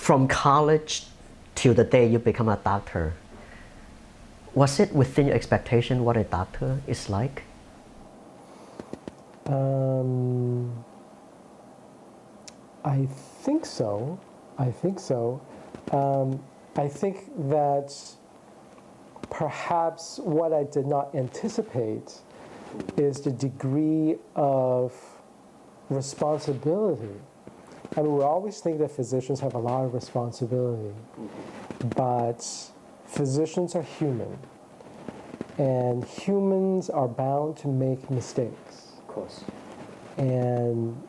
from college till the day you become a doctor, was it within your expectation what a doctor is like? I think so. I think so. I think that perhaps what I did not anticipate is the degree of responsibility. I mean, we always think that physicians have a lot of responsibility, but physicians are human, and humans are bound to make mistakes. Of course. And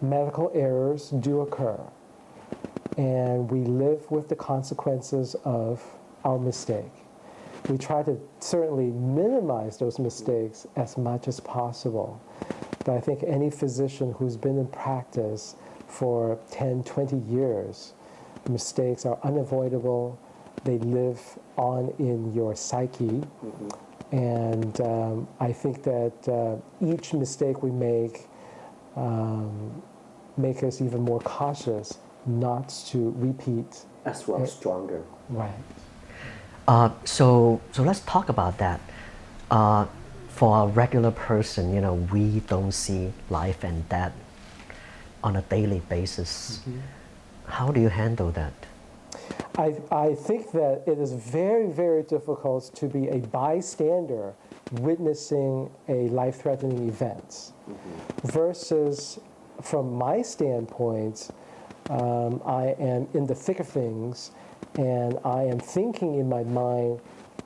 medical errors do occur, and we live with the consequences of our mistake. We try to certainly minimize those mistakes as much as possible. But I think any physician who's been in practice for 10, 20 years, mistakes are unavoidable. They live on in your psyche. And I think that each mistake we make us even more cautious not to repeat. As well, stronger. Right. So let's talk about that. For a regular person, we don't see life and death on a daily basis. How do you handle that? I think that it is very, very difficult to be a bystander witnessing a life-threatening event versus, from my standpoint, I am in the thick of things, and I am thinking in my mind,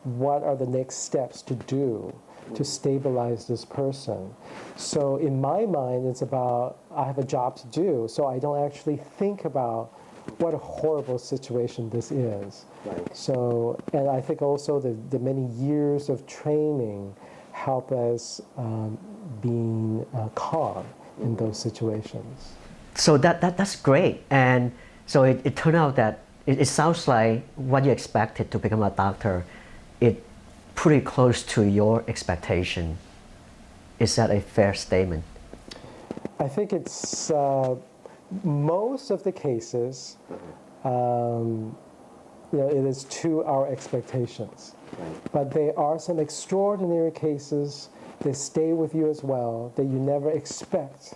what are the next steps to do to stabilize this person? So in my mind, it's about, I have a job to do, so I don't actually think about what a horrible situation this is. Right. So, and I think also the many years of training help us being calm in those situations. So that's great. And so it turned out that it sounds like what you expected to become a doctor, it pretty close to your expectation. Is that a fair statement? I think it's most of the cases, it is to our expectations. Right. But there are some extraordinary cases that stay with you as well that you never expect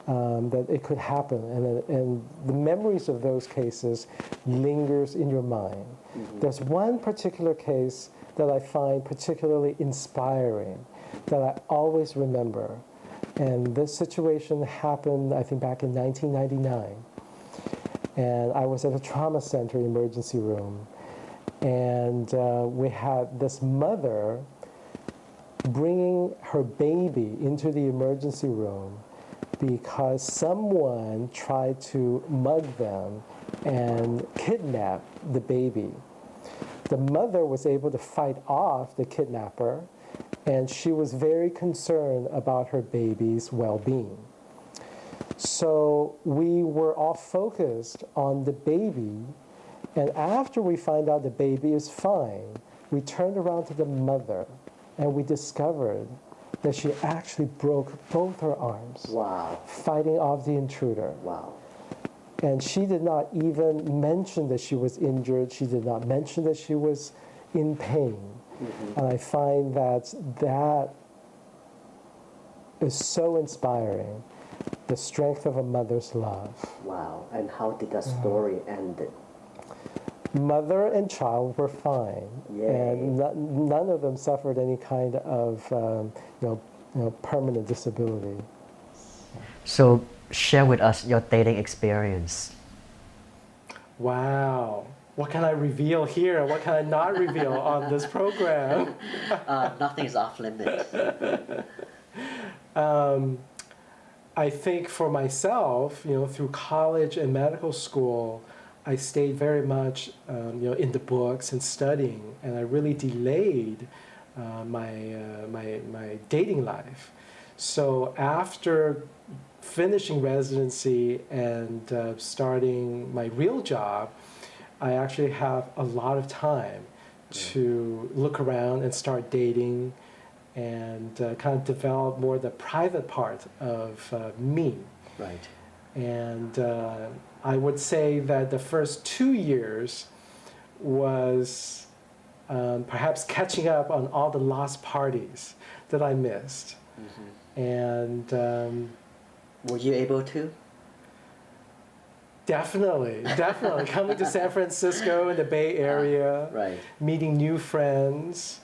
that it could happen, and the memories of those cases lingers in your mind. There's one particular case that I find particularly inspiring that I always remember, and this situation happened, I think, back in 1999, and I was at a trauma center emergency room, and we had this mother bringing her baby into the emergency room because someone tried to mug them and kidnap the baby. The mother was able to fight off the kidnapper, and she was very concerned about her baby's well-being. So we were all focused on the baby, and after we find out the baby is fine, we turned around to the mother, and we discovered that she actually broke both her arms. Wow. Fighting off the intruder. Wow. And she did not even mention that she was injured. She did not mention that she was in pain. And I find that is so inspiring, the strength of a mother's love. Wow. And how did that story end? Mother and child were fine. Yay. And none of them suffered any kind of permanent disability. So share with us your dating experience. Wow. What can I reveal here? What can I not reveal on this program? Nothing is off limits. I think for myself, through college and medical school, I stayed very much, in the books and studying, and I really delayed my dating life. So after finishing residency and starting my real job, I actually have a lot of time to look around and start dating and kind of develop more the private part of me. Right. And I would say that the first 2 years was perhaps catching up on all the lost parties that I missed. And Were you able to? definitely coming to San Francisco in the Bay Area, Right. meeting new friends,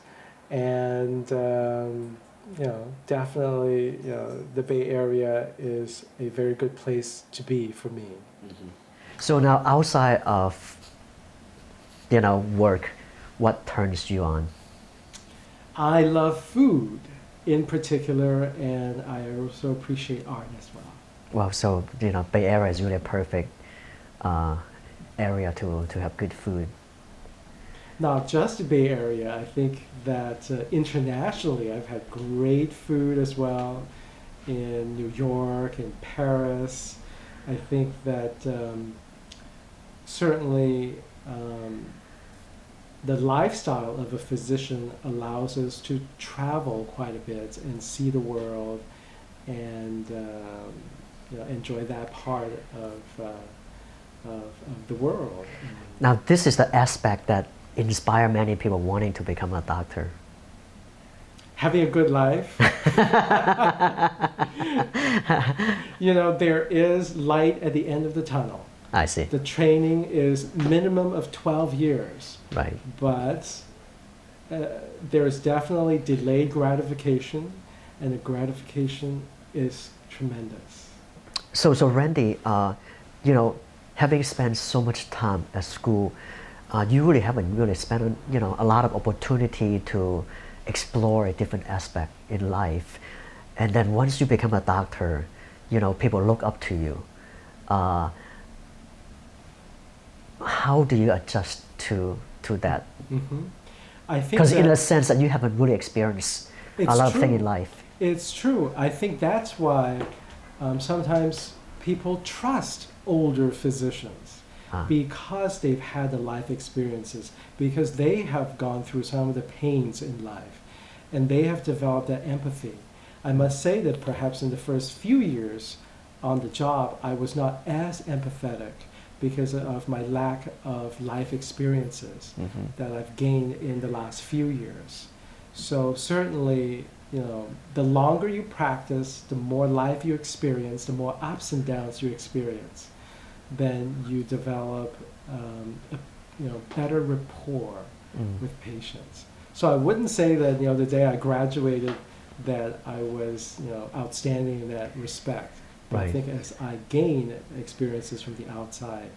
and definitely, the Bay Area is a very good place to be for me. So now outside of, work, what turns you on? I love food in particular, and I also appreciate art as well. Well, so, Bay Area is really a perfect area to have good food. Not just the Bay Area, I think that internationally I've had great food as well in New York and Paris. I think that certainly the lifestyle of a physician allows us to travel quite a bit and see the world and enjoy that part of the world. Now, this is the aspect that inspire many people wanting to become a doctor. Having a good life. There is light at the end of the tunnel. I see. The training is minimum of 12 years, Right. but there is definitely delayed gratification, and the gratification is tremendous. So Randy, having spent so much time at school, you really haven't really spent, a lot of opportunity to explore a different aspect in life. And then once you become a doctor, people look up to you. How do you adjust to that? I think Because in that a sense that you haven't really experienced a It's lot of true. things in life. it's true. I think that's why sometimes people trust older physicians because they've had the life experiences, because they have gone through some of the pains in life, and they have developed that empathy. I must say that perhaps in the first few years on the job, I was not as empathetic because of my lack of life experiences that I've gained in the last few years. So certainly, the longer you practice, the more life you experience, the more ups and downs you experience, then you develop better rapport with patients. So I wouldn't say that the day I graduated that I was outstanding in that respect. But I Right. think as I gain experiences from the outside,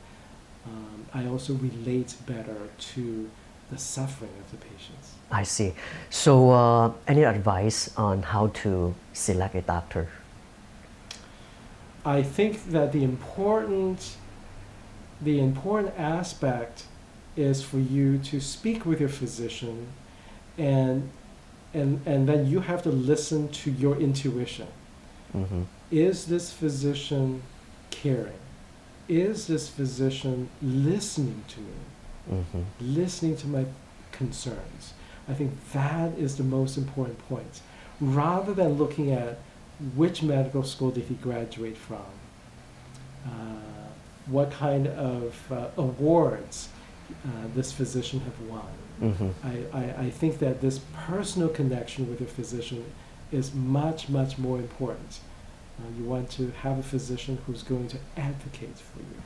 I also relate better to the suffering of the patients. I see. So any advice on how to select a doctor? I think that the important aspect is for you to speak with your physician, and then you have to listen to your intuition. Is this physician caring? Is this physician listening to me? Listening to my concerns? I think that is the most important point. Rather than looking at which medical school did he graduate from, what kind of awards this physician have won. I think that this personal connection with your physician is much, much more important. You want to have a physician who's going to advocate for you.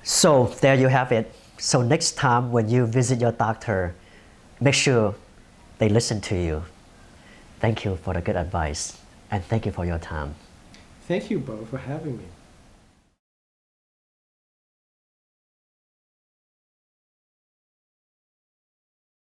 So there you have it. So next time when you visit your doctor, make sure they listen to you. Thank you for the good advice, and thank you for your time. Thank you, Bo, for having me.